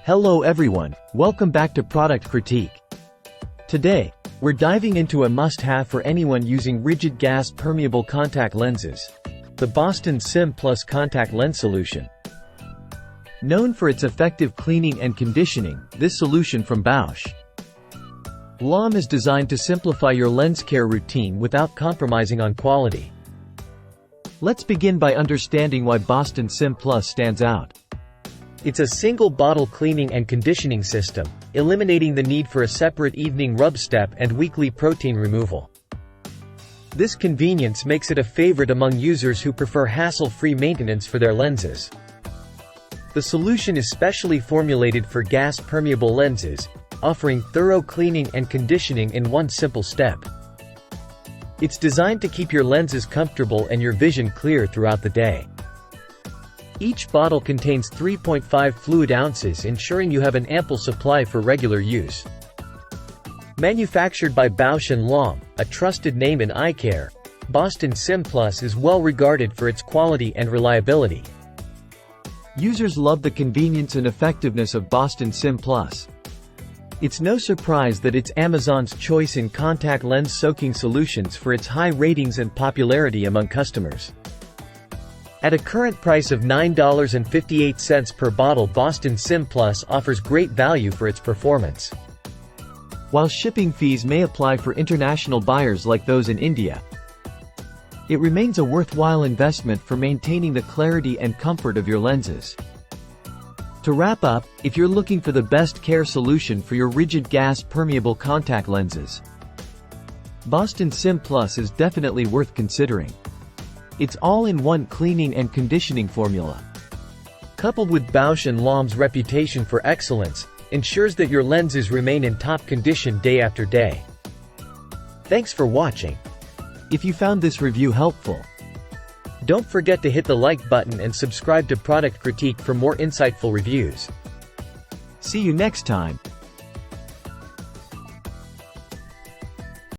Hello everyone, welcome back to Product Critique. Today, we're diving into a must-have for anyone using rigid gas permeable contact lenses, the Boston Simplus contact lens solution. Known for its effective cleaning and conditioning, this solution from Bosch LOM is designed to simplify your lens care routine without compromising on quality. Let's begin by understanding why Boston Simplus stands out. It's a single bottle cleaning and conditioning system, eliminating the need for a separate evening rub step and weekly protein removal. This convenience makes it a favorite among users who prefer hassle-free maintenance for their lenses. The solution is specially formulated for gas-permeable lenses, offering thorough cleaning and conditioning in one simple step. It's designed to keep your lenses comfortable and your vision clear throughout the day. Each bottle contains 3.5 fluid ounces, ensuring you have an ample supply for regular use. Manufactured by Bausch & Lomb, a trusted name in eye care, Boston Simplus is well regarded for its quality and reliability. Users love the convenience and effectiveness of Boston Simplus. It's no surprise that it's Amazon's choice in contact lens soaking solutions for its high ratings and popularity among customers. At a current price of $9.58 per bottle, Boston Simplus offers great value for its performance. While shipping fees may apply for international buyers like those in India, it remains a worthwhile investment for maintaining the clarity and comfort of your lenses. To wrap up, if you're looking for the best care solution for your rigid gas permeable contact lenses, Boston Simplus is definitely worth considering. Its all-in-one cleaning and conditioning formula, coupled with Bausch & Lomb's reputation for excellence, ensures that your lenses remain in top condition day after day. Thanks for watching. If you found this review helpful, don't forget to hit the like button and subscribe to Product Critique for more insightful reviews. See you next time.